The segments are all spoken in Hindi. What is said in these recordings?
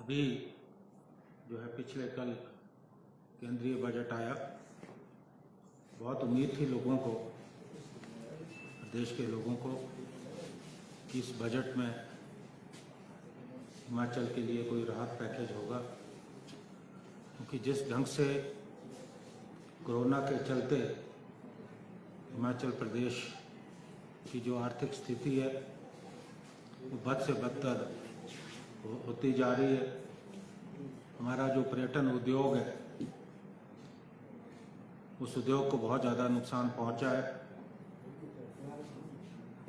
अभी जो है पिछले कल केंद्रीय बजट आया। बहुत उम्मीद थी लोगों को, देश के लोगों को, कि इस बजट में हिमाचल के लिए कोई राहत पैकेज होगा, क्योंकि जिस ढंग से कोरोना के चलते हिमाचल प्रदेश की जो आर्थिक स्थिति है वो बद से बदतर होती जा रही है। हमारा जो पर्यटन उद्योग है उस उद्योग को बहुत ज़्यादा नुकसान पहुंचा है।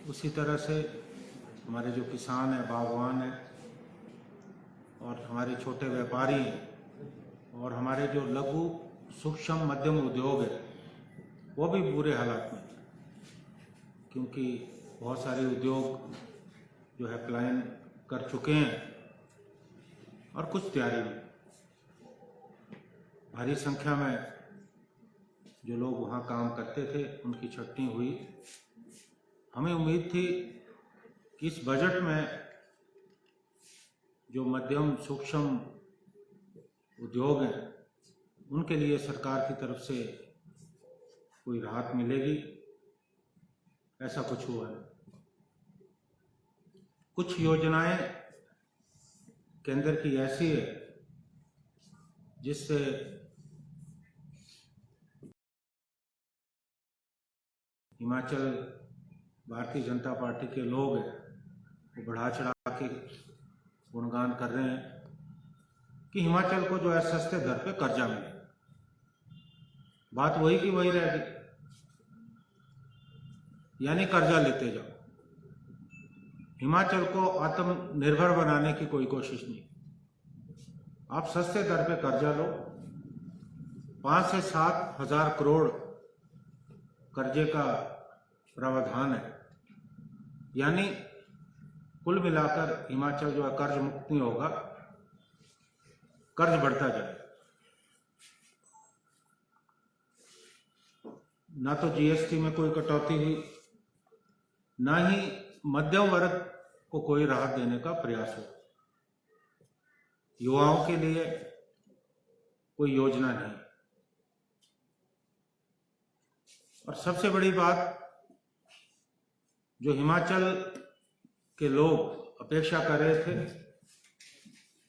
उसी तरह से हमारे जो किसान हैं, बागवान हैं और हमारे छोटे व्यापारी हैं और हमारे जो लघु सूक्ष्म मध्यम उद्योग है वो भी बुरे हालात में, क्योंकि बहुत सारे उद्योग जो है पलायन कर चुके हैं और कुछ तैयारी में। भारी संख्या में जो लोग वहाँ काम करते थे उनकी छटनी हुई। हमें उम्मीद थी कि इस बजट में जो मध्यम सूक्ष्म उद्योग हैं उनके लिए सरकार की तरफ से कोई राहत मिलेगी। ऐसा कुछ हुआ है। कुछ योजनाएं केंद्र की ऐसी है जिससे हिमाचल भारतीय जनता पार्टी के लोग हैं वो बढ़ा चढ़ा के गुणगान कर रहे हैं कि हिमाचल को जो है सस्ते दर पे कर्जा मिले। बात वही की वही रहेगी, यानी कर्जा लेते जाओ। हिमाचल को आत्मनिर्भर बनाने की कोई कोशिश नहीं। आप सस्ते दर पे कर्जा लो। 5 से 7 हजार करोड़ कर्जे का प्रावधान है, यानी कुल मिलाकर हिमाचल जो है कर्ज मुक्त नहीं होगा, कर्ज बढ़ता जाए। ना तो जीएसटी में कोई कटौती हुई, ना ही मध्यम वर्ग को कोई राहत देने का प्रयास हो। युवाओं के लिए कोई योजना नहीं। और सबसे बड़ी बात जो हिमाचल के लोग अपेक्षा कर रहे थे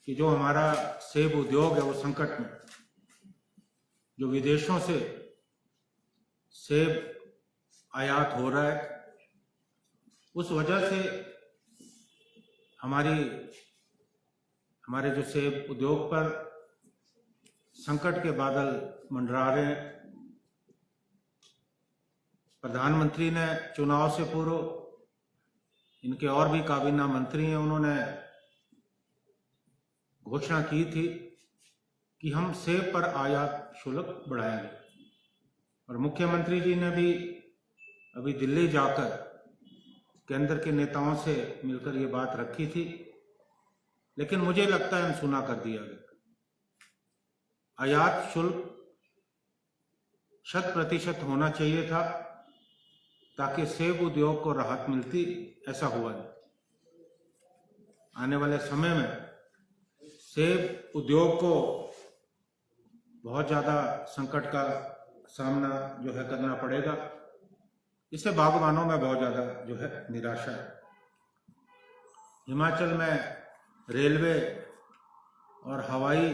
कि जो हमारा सेब उद्योग है वो संकट में, जो विदेशों से सेब आयात हो रहा है, उस वजह से हमारे जो सेब उद्योग पर संकट के बादल मंडरा रहे हैं। प्रधानमंत्री ने चुनाव से पूर्व, इनके और भी काबीना मंत्री हैं, उन्होंने घोषणा की थी कि हम सेब पर आयात शुल्क बढ़ाएंगे। और मुख्यमंत्री जी ने भी अभी दिल्ली जाकर केंद्र के नेताओं से मिलकर ये बात रखी थी, लेकिन मुझे लगता है अनसुना कर दिया गया। आयात शुल्क 100% होना चाहिए था ताकि सेब उद्योग को राहत मिलती। ऐसा हुआ नहीं। आने वाले समय में सेब उद्योग को बहुत ज़्यादा संकट का सामना जो है करना पड़ेगा। इससे बागवानों में बहुत ज़्यादा जो है निराशा है। हिमाचल में रेलवे और हवाई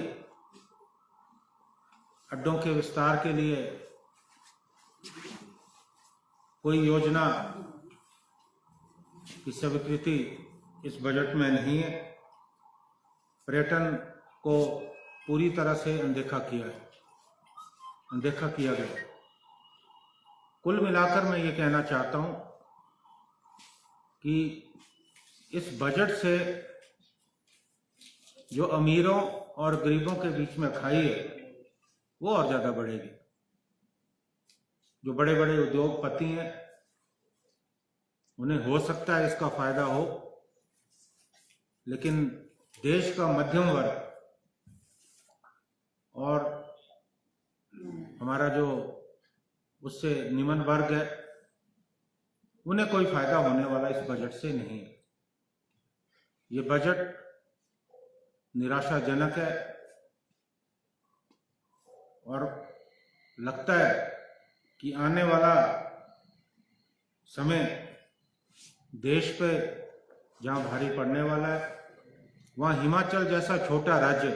अड्डों के विस्तार के लिए कोई योजना की स्वीकृति इस बजट में नहीं है। पर्यटन को पूरी तरह से अनदेखा किया गया। कुल मिलाकर मैं ये कहना चाहता हूं कि इस बजट से जो अमीरों और गरीबों के बीच में खाई है वो और ज्यादा बढ़ेगी। जो बड़े बड़े उद्योगपति हैं उन्हें हो सकता है इसका फायदा हो, लेकिन देश का मध्यम वर्ग और हमारा जो उससे निम्न वर्ग है उन्हें कोई फायदा होने वाला इस बजट से नहीं है। ये बजट निराशाजनक है और लगता है कि आने वाला समय देश पे जहां भारी पड़ने वाला है, वहां हिमाचल जैसा छोटा राज्य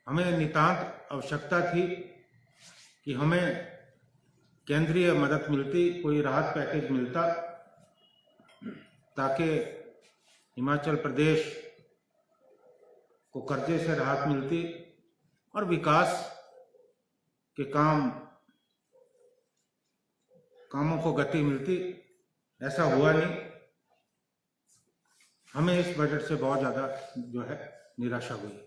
हमें नितांत आवश्यकता थी कि हमें केंद्रीय मदद मिलती, कोई राहत पैकेज मिलता, ताकि हिमाचल प्रदेश को कर्जे से राहत मिलती और विकास के कामों को गति मिलती। ऐसा हुआ नहीं। हमें इस बजट से बहुत ज्यादा जो है निराशा हुई।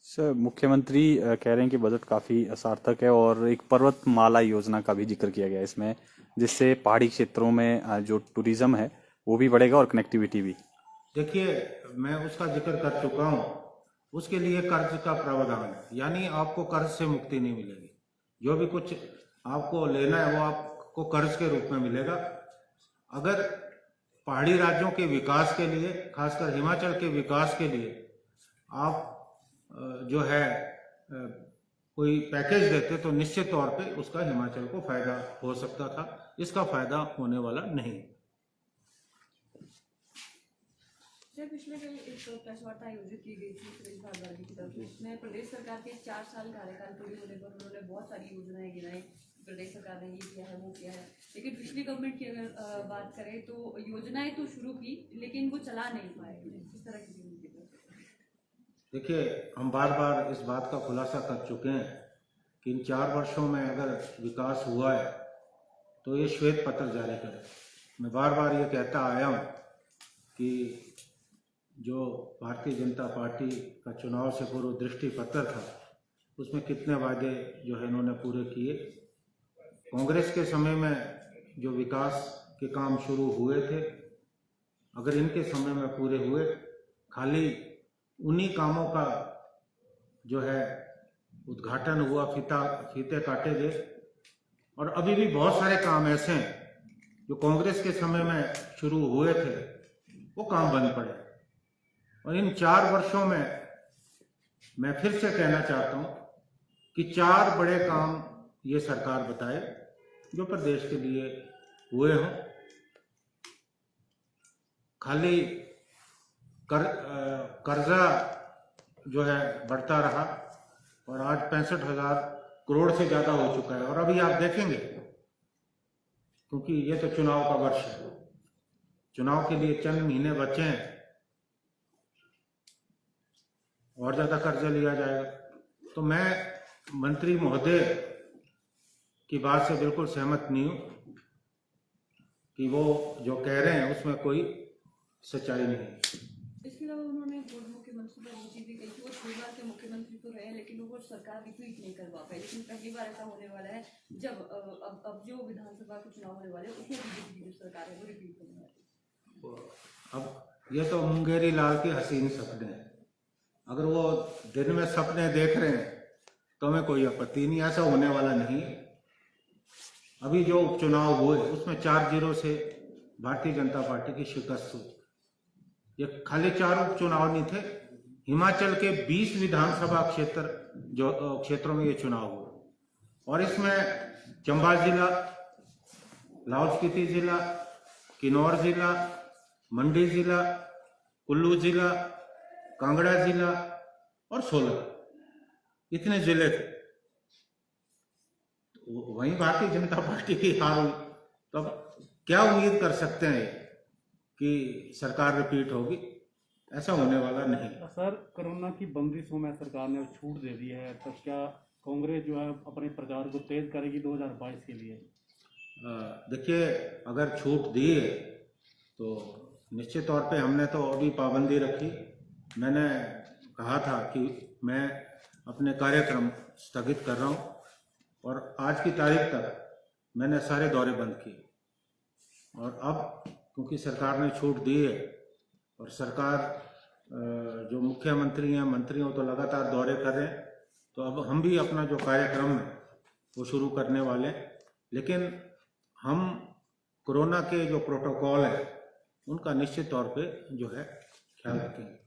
सर, मुख्यमंत्री कह रहे हैं कि बजट काफी सार्थक है और एक पर्वतमाला योजना का भी जिक्र किया गया है इसमें, जिससे पहाड़ी क्षेत्रों में जो टूरिज्म है वो भी बढ़ेगा और कनेक्टिविटी भी। देखिए, मैं उसका जिक्र कर चुका हूं। उसके लिए कर्ज का प्रावधान है, यानी आपको कर्ज से मुक्ति नहीं मिलेगी। जो भी कुछ आपको लेना है वो आपको कर्ज के रूप में मिलेगा। अगर पहाड़ी राज्यों के विकास के लिए, खासकर हिमाचल के विकास के लिए आप जो है कोई पैकेज देते तो निश्चित तौर पे उसका हिमाचल को फायदा हो सकता था। इसका फायदा होने वाला नहीं। पिछले कल एक प्रेस वार्ता आयोजित की गई थी सुरेश भारद्वाज की तरफ से। इसमें प्रदेश सरकार के 4 साल कार्यकाल पूरे होने पर उन्होंने बहुत सारी योजनाएं गिनाई। प्रदेश सरकार ने ये किया है, वो किया है, लेकिन पिछली गवर्नमेंट की अगर बात करें तो योजनाएं तो शुरू की लेकिन वो चला नहीं पाए। किस तरह की? देखिए, हम बार बार इस बात का खुलासा कर चुके हैं कि इन 4 वर्षों में अगर विकास हुआ है तो ये श्वेत पत्र जारी करें। मैं बार बार ये कहता आया हूँ कि जो भारतीय जनता पार्टी का चुनाव से पूर्व दृष्टि पत्र था, उसमें कितने वादे जो है इन्होंने पूरे किए। कांग्रेस के समय में जो विकास के काम शुरू हुए थे, अगर इनके समय में पूरे हुए, खाली उन्हीं कामों का जो है उद्घाटन हुआ, फीते काटे गए। और अभी भी बहुत सारे काम ऐसे हैं जो कांग्रेस के समय में शुरू हुए थे, वो काम बंद पड़े। और इन 4 वर्षों में मैं फिर से कहना चाहता हूं कि 4 बड़े काम ये सरकार बताए जो प्रदेश के लिए हुए हों। खाली कर्जा जो है बढ़ता रहा और आज 65,000 करोड़ से ज्यादा हो चुका है। और अभी आप देखेंगे, क्योंकि ये तो चुनाव का वर्ष है, चुनाव के लिए चंद महीने बचे हैं, और ज्यादा कर्जा लिया जाएगा। तो मैं मंत्री महोदय की बात से बिल्कुल सहमत नहीं हूं कि वो जो कह रहे हैं उसमें कोई सच्चाई नहीं है। इसके अलावा उन्होंने पूर्व मुख्यमंत्री पर ये चीजें कही कि वो 6 बार के मुख्यमंत्री तो रहे लेकिन वो सरकार रिपीट नहीं करवा पाए। लेकिन पहली बार ऐसा होने वाला है जब अब जो विधानसभा के चुनाव होने वाले हैं उसमें बीजेपी की जो सरकार है वो रिपीट होने वाली है। अब ये तो मुंगेरी लाल के हसीन सपने हैं। अगर वो दिन में सपने देख रहे हैं तो हमें कोई आपत्ति नहीं, ऐसा होने वाला नहीं। अभी जो उपचुनाव हुए उसमें 4-0 से भारतीय जनता पार्टी की शिकस्त हुई। ये खाली 4 उपचुनाव नहीं थे, हिमाचल के 20 विधानसभा क्षेत्रों में ये चुनाव हुए। और इसमें चंबा जिला, लाहौल स्पीति जिला, किन्नौर जिला, मंडी जिला, कुल्लू जिला, कांगड़ा जिला और सोलन, इतने जिले थे। तो वहीं भारतीय जनता पार्टी की हार हुई। तो अब क्या उम्मीद कर सकते हैं कि सरकार रिपीट होगी? ऐसा होने वाला नहीं। सर, कोरोना की बंदिशों में सरकार ने छूट दे दी है, तो क्या कांग्रेस जो है अपने प्रचार को तेज करेगी 2022 के लिए? देखिए, अगर छूट दी है तो निश्चित तौर पे हमने तो अभी पाबंदी रखी। मैंने कहा था कि मैं अपने कार्यक्रम स्थगित कर रहा हूं और आज की तारीख तक मैंने सारे दौरे बंद किए। और अब क्योंकि सरकार ने छूट दी है और सरकार जो मुख्यमंत्री हैं, मंत्री हो तो लगातार दौरे कर रहे हैं, तो अब हम भी अपना जो कार्यक्रम है वो शुरू करने वाले हैं। लेकिन हम कोरोना के जो प्रोटोकॉल है उनका निश्चित तौर पे जो है ख्याल रखेंगे।